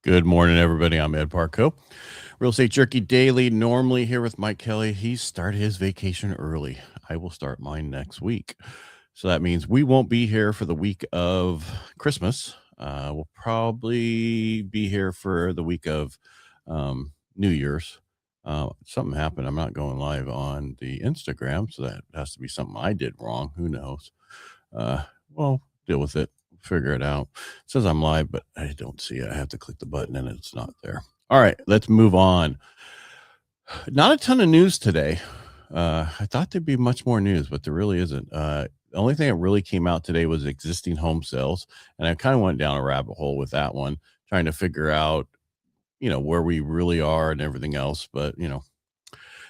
Good morning, everybody. I'm Ed Parcaut. Real Estate Jerky Daily, normally here with Mike Kelly. He started his vacation early. I will start mine next week. So that means we won't be here for the week of Christmas. We'll probably be here for the week of New Year's. Something happened. I'm not going live on the Instagram, so that has to be something I did wrong. Who knows? Well, deal with it. Figure it out. It says I'm live, but I don't see it. I have to click the button and it's not there. All right, let's move on. Not a ton of news today. I thought there'd be much more news, but there really isn't. The only thing that really came out today was existing home sales. And I kind of went down a rabbit hole with that one, trying to figure out, where we really are and everything else. But,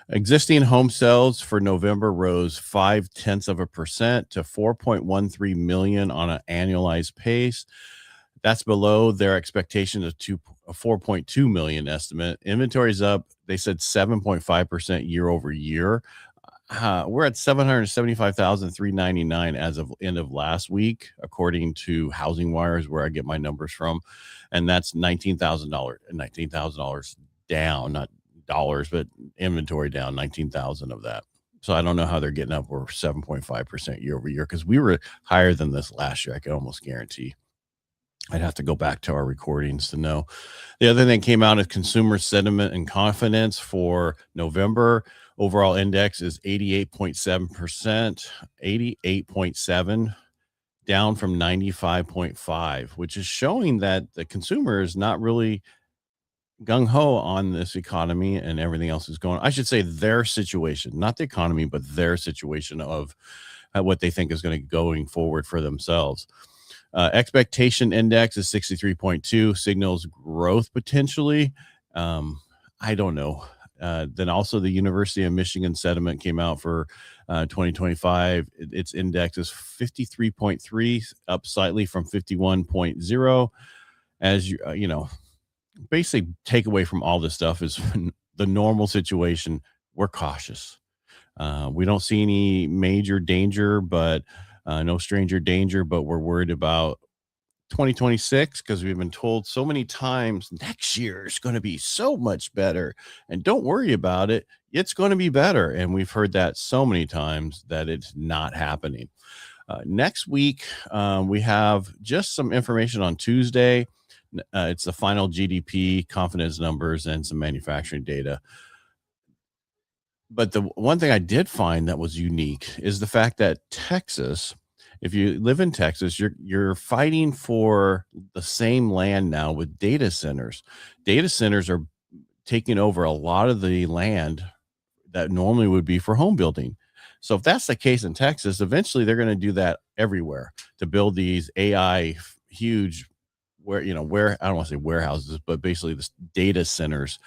existing home sales for November rose 0.5% to 4.13 million on an annualized pace. That's below their expectation of 4.2 million estimate. Inventory's up, they said 7.5% year over year. We're at 775,399 as of end of last week, according to Housing Wires, where I get my numbers from. And that's $19,000 down, not dollars, but inventory down 19,000 of that. So I don't know how they're getting up over 7.5% year over year, because we were higher than this last year. I can almost guarantee. I'd have to go back to our recordings to know. The other thing came out is consumer sentiment and confidence for November. Overall index is 88.7%, 88.7, down from 95.5, which is showing that the consumer is not really gung-ho on this economy and everything else is going. I should say their situation, not the economy, but their situation of what they think is going to going forward for themselves. Expectation index is 63.2, signals growth potentially. I don't know. Then also the University of Michigan sentiment came out for 2025. Its index is 53.3, up slightly from 51.0. As you, basic takeaway from all this stuff is the normal situation. We're cautious. We don't see any major danger, but no stranger danger, but we're worried about 2026 because we've been told so many times next year is going to be so much better. And don't worry about it. It's going to be better. And we've heard that so many times that it's not happening. Next week, we have just some information on Tuesday. It's the final GDP confidence numbers and some manufacturing data. But the one thing I did find that was unique is the fact that Texas, if you live in Texas, you're fighting for the same land now with data centers. Data centers are taking over a lot of the land that normally would be for home building. So if that's the case in Texas, eventually they're going to do that everywhere to build these AI huge where I don't want to say warehouses, but basically this data centers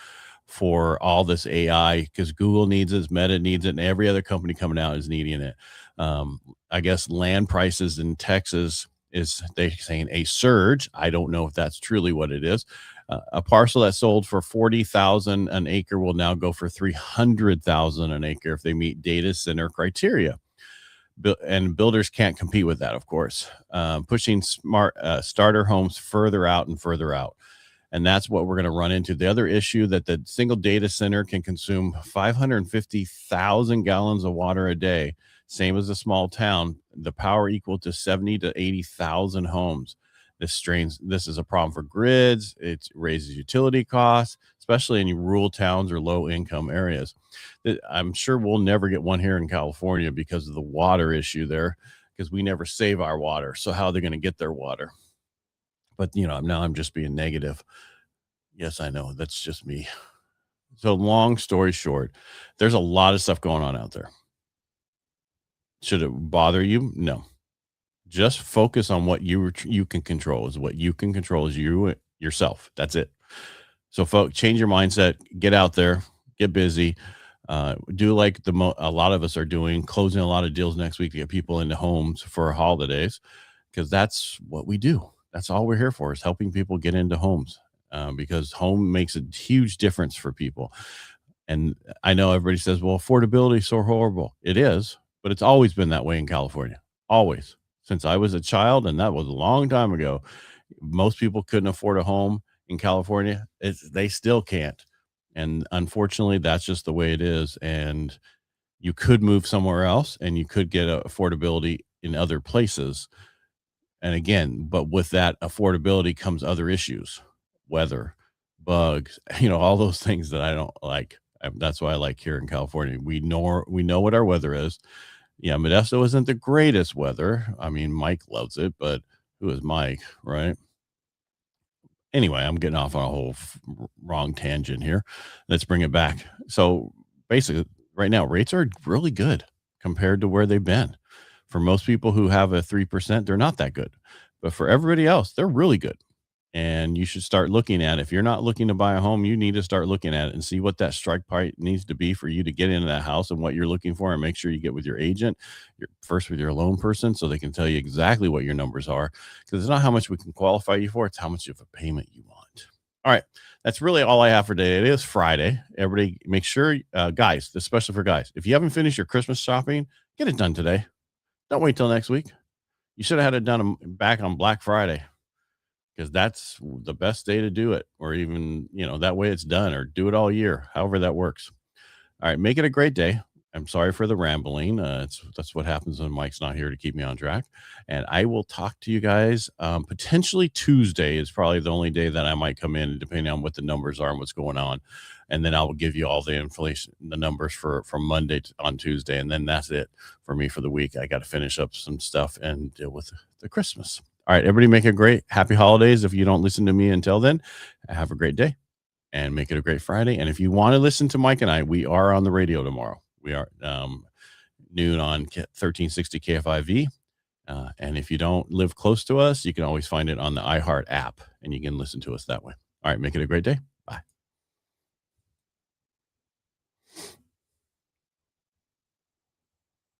for all this AI, because Google needs it, Meta needs it, and every other company coming out is needing it. I guess land prices in Texas is they saying a surge. I don't know if that's truly what it is. A parcel that sold for $40,000 an acre will now go for $300,000 an acre if they meet data center criteria. And builders can't compete with that, of course, pushing smart starter homes further out and further out. And that's what we're going to run into. The other issue that the single data center can consume 550,000 gallons of water a day, same as a small town, the power equal to 70 to 80,000 homes. This is a problem for grids. It raises utility costs, especially in rural towns or low income areas. I'm sure we'll never get one here in California because of the water issue there, because we never save our water. So how are they going to get their water? But now I'm just being negative. Yes, I know, that's just me. So long story short, there's a lot of stuff going on out there. Should it bother you? No. Just focus on what you can control. What you can control is yourself. That's it. So folks, change your mindset, get out there, get busy, do like a lot of us are doing, closing a lot of deals next week to get people into homes for holidays, because that's what we do. That's all we're here for, is helping people get into homes, because home makes a huge difference for people. And I know everybody says, well, affordability is so horrible. It is, but it's always been that way in California. Always. Since I was a child, and that was a long time ago, most people couldn't afford a home in California, they still can't. And unfortunately, that's just the way it is. And you could move somewhere else and you could get affordability in other places. And again, but with that affordability comes other issues, weather, bugs, all those things that I don't like. That's why I like here in California. We know what our weather is. Yeah, Modesto isn't the greatest weather. I mean, Mike loves it, but who is Mike, right? Anyway, I'm getting off on a whole wrong tangent here. Let's bring it back. So basically, right now, rates are really good compared to where they've been. For most people who have a 3%, they're not that good. But for everybody else, they're really good. And you should start looking at it. If you're not looking to buy a home, you need to start looking at it and see what that strike price needs to be for you to get into that house and what you're looking for. And make sure you get with your agent, first with your loan person, so they can tell you exactly what your numbers are. Because it's not how much we can qualify you for, it's how much of a payment you want. All right. That's really all I have for today. It is Friday. Everybody make sure, guys, especially for guys, if you haven't finished your Christmas shopping, get it done today. Don't wait till next week. You should have had it done back on Black Friday, because that's the best day to do it. Or even, that way it's done, or do it all year, however that works. All right. Make it a great day. I'm sorry for the rambling. That's what happens when Mike's not here to keep me on track. And I will talk to you guys. Potentially Tuesday is probably the only day that I might come in, depending on what the numbers are and what's going on. And then I will give you all the inflation, the numbers from Monday on Tuesday. And then that's it for me for the week. I got to finish up some stuff and deal with the Christmas. All right. Everybody make a great happy holidays. If you don't listen to me until then, have a great day and make it a great Friday. And if you want to listen to Mike and I, we are on the radio tomorrow. We are noon on 1360 KFIV. And if you don't live close to us, you can always find it on the iHeart app, and you can listen to us that way. All right. Make it a great day.